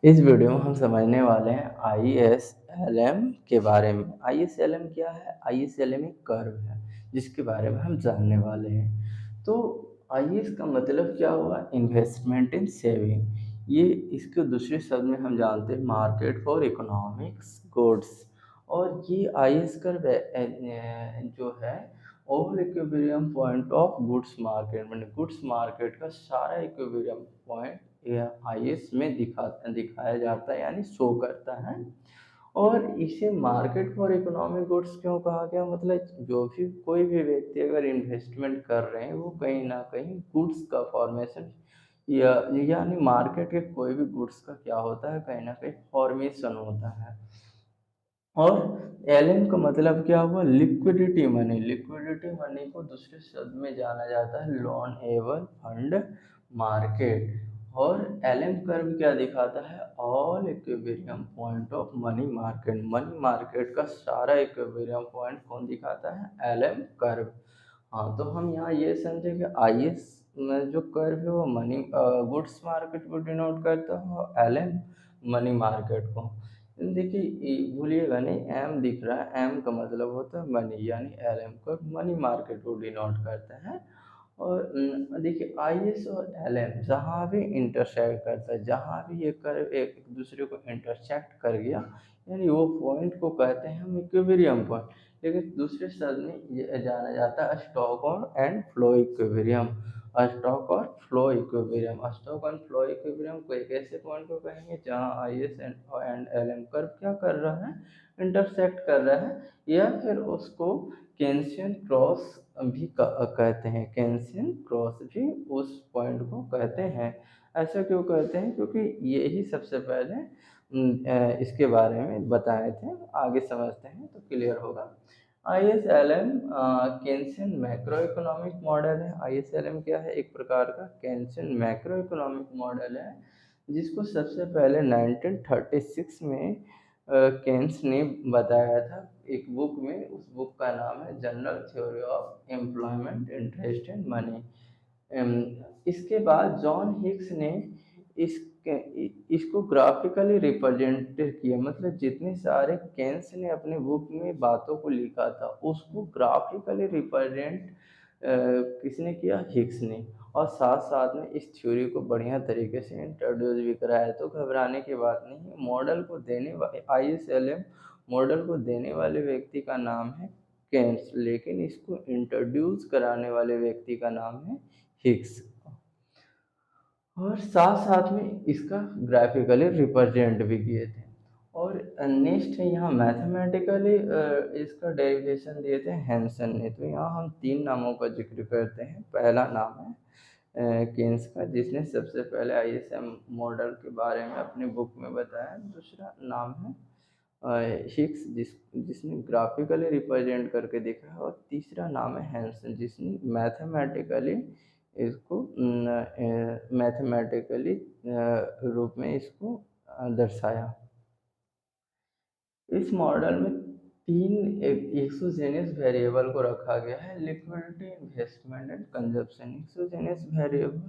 इस वीडियो में हम समझने वाले हैं ISLM के बारे में। ISLM क्या है? ISLM एक कर्व है जिसके बारे में हम जानने वाले हैं। तो IS का मतलब क्या हुआ? इन्वेस्टमेंट इन सेविंग। ये इसके दूसरे शब्द में हम जानते हैं मार्केट फॉर इकोनॉमिक्स गुड्स। और ये IS कर्व जो है over equilibrium point of goods market, मैंने गुड्स मार्केट का सारा इक्विलिब्रियम पॉइंट IS में दिखाया जाता है, यानी शो करता है। और इसे मार्केट फॉर इकोनॉमिक गुड्स क्यों कहा गया? मतलब जो भी कोई भी व्यक्ति अगर इन्वेस्टमेंट कर रहे हैं वो कहीं ना कहीं गुड्स का फॉर्मेशन या यानी मार्केट के कोई भी गुड्स का क्या होता है, कहीं ना कहीं फॉर्मेशन होता है। और LM का मतलब क्या हुआ? Liquidity money. लिक्विडिटी मनी को दूसरे शब्द में जाना जाता है लोन एबल फंड मार्केट। और LM कर्व क्या दिखाता है? All equilibrium point of money market. Money market का सारा इक्विलिब्रियम पॉइंट कौन दिखाता है? LM curve. हाँ, तो हम यहाँ ये समझे कि IS में जो कर्व है वो मनी गुड्स मार्केट को डिनोट करता है और LM मनी मार्केट को। देखिए भूलिएगा नहीं, एम दिख रहा है, एम का मतलब होता है मनी, यानी LM को मनी मार्केट को डिनोट करता है। और देखिए IS और LM जहाँ भी इंटरसेक्ट करता है, जहाँ भी ये कर्व एक दूसरे को इंटरसेक्ट कर गया, यानी वो पॉइंट को कहते हैं हम इक्विलिब्रियम पॉइंट। लेकिन दूसरे शब्द में ये जाना जाता है स्टॉक और एंड फ्लो इक्विलिब्रियम। स्टॉक और flow equilibrium, stock and flow equilibrium को एक ऐसे पॉइंट को कहेंगे जहाँ IS एंड LM कर्व क्या कर रहा है? इंटरसेक्ट कर रहा है। या फिर उसको केंसियन क्रॉस भी कहते हैं। केंसियन क्रॉस भी उस पॉइंट को कहते हैं। ऐसा क्यों कहते हैं? क्योंकि ये ही सबसे पहले इसके बारे में बताए थे। आगे समझते हैं तो क्लियर होगा। ISLM केंसियन मैक्रो इकोनॉमिक मॉडल है। ISLM क्या है? एक प्रकार का केंसियन मैक्रो इकोनॉमिक मॉडल है जिसको सबसे पहले 1936 में केन्स ने बताया था एक बुक में। उस बुक का नाम है general theory of employment interest and money. इसके बाद जॉन हिक्स ने इस इसको ग्राफिकली रिप्रेजेंट किया। मतलब जितने सारे केन्स ने अपने बुक में बातों को लिखा था उसको ग्राफिकली रिप्रेजेंट किसने किया? हिक्स ने। और साथ साथ में इस थ्योरी को बढ़िया तरीके से इंट्रोड्यूस भी कराया। तो घबराने की बात नहीं है। मॉडल को देने वाले ISLM मॉडल को देने वाले व्यक्ति का नाम है केन्स, लेकिन इसको इंट्रोड्यूस कराने वाले व्यक्ति का नाम है हिक्स। और साथ साथ में इसका ग्राफिकली रिप्रेजेंट भी किए थे। और नेक्स्ट है यहाँ मैथमेटिकली इसका डेरिवेशन दिए थे हैंसन ने। तो यहाँ हम तीन नामों का जिक्र करते हैं। पहला नाम है केन्स का, जिसने सबसे पहले ISM मॉडल के बारे में अपनी बुक में बताया। दूसरा नाम है हिक्स, जिसने ग्राफिकली रिप्रेजेंट करके देखा है। और तीसरा नाम है हैंसन, जिसने मैथमेटिकली इसको मैथमेटिकली रूप में इसको दर्शाया। इस मॉडल में तीन एक्सोजेनियस वेरिएबल को रखा गया है: liquidity, investment and consumption. Exogenous variable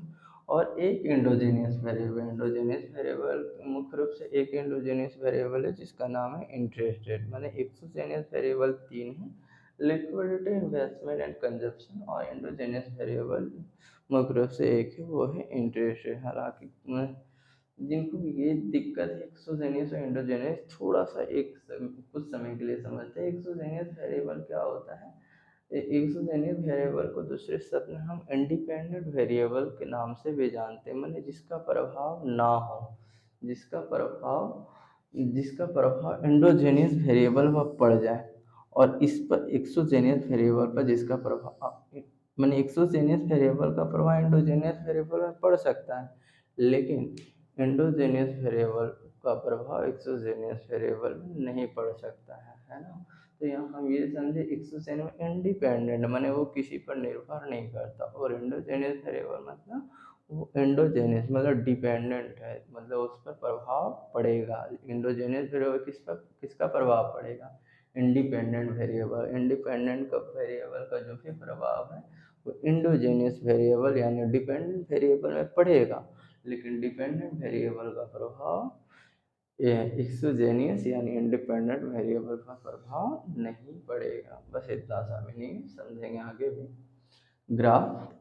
और एक एंडोजेनियस वेरिएबल। एंडोजेनियस वेरिएबल मुख्य रूप से एक एंडोजेनियस वेरिएबल है जिसका नाम है इंटरेस्ट रेट। मैंने एक्सोजेनियस वेरिएबल तीन है: लिक्विडिटी, इन्वेस्टमेंट एंड कंजप्शन। और एंडोजेनियस वेरिएबल मुख्य रूप से एक है, वो है इंटरेस्ट रेट। हालांकि जिनको ये दिक्कत है एक्सोजेनियस और एंडोजेनियस, थोड़ा सा कुछ समय के लिए समझते हैं। एक्सोजेनियस वेरिएबल क्या होता है? एक्सोजेनियस वेरिएबल को दूसरे शब्द में हम इंडिपेंडेंट वेरिएबल के नाम से भी जानते हैं। माने जिसका प्रभाव ना हो, जिसका प्रभाव एंडोजेनियस वेरिएबल पर पड़ जाए। और इस पर एक्सोजेनियस वेरिएबल पर जिसका प्रभाव, माने एक्सोजेनियस वेरिएबल का प्रभाव एंडोजेनियस वेरिएबल में पड़ सकता है, लेकिन एंडोजेनियस वेरिएबल का प्रभाव एक्सोजेनियस वेरिएबल में नहीं पड़ सकता है ना। तो यहाँ हम ये समझे एक्सोजेनियस इंडिपेंडेंट, माने वो किसी पर निर्भर नहीं करता। और एंडोजेनियस वेरिएबल मतलब वो एंडोजेनियस मतलब डिपेंडेंट है, मतलब उस पर प्रभाव पड़ेगा। एंडोजेनियस वेरिएबल किसका प्रभाव पड़ेगा? Independent variable. इंडिपेंडेंट का वेरिएबल का जो भी प्रभाव है वो इंडोजेनियस वेरिएबल यानी डिपेंडेंट वेरिएबल में पड़ेगा, लेकिन डिपेंडेंट वेरिएबल का प्रभाव एक्सोजेनियस यानी इंडिपेंडेंट वेरिएबल पर प्रभाव नहीं पड़ेगा। बस इतना सा मीनिंग समझेंगे आगे भी। ग्राफ,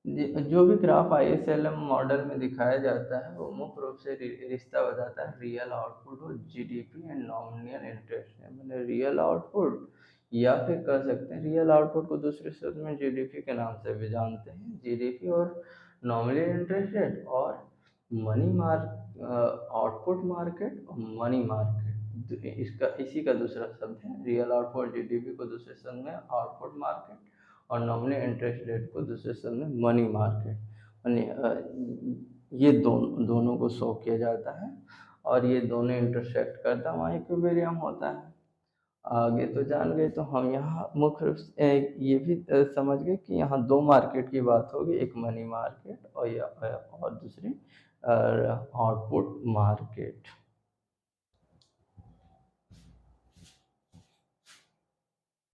जो भी ग्राफ ISLM मॉडल में दिखाया जाता है वो मुख्य रूप से रिश्ता बताता है रियल आउटपुट और GDP एंड नॉमिनल इंटरेस्ट है। मैंने रियल आउटपुट, या फिर कह सकते हैं रियल आउटपुट को दूसरे शब्द में GDP के नाम से भी जानते हैं। GDP और नॉमिनल इंटरेस्ट रेट और मनी मार्क आउटपुट मार्केट और मनी मार्केट, इसका इसी का दूसरा शब्द है। रियल आउटपुट GDP को दूसरे शब्द में आउटपुट मार्केट और नॉमिनल इंटरेस्ट रेट को दूसरे शब्द में मनी मार्केट, ये दोनों को शो किया जाता है और ये दोनों इंटरसेक्ट करता है, वहाँ इक्विलिब्रियम होता है। आगे तो जान गए। तो हम यहाँ मुख्य रूप से ये भी समझ गए कि यहाँ दो मार्केट की बात होगी, एक मनी मार्केट और दूसरी आउटपुट मार्केट।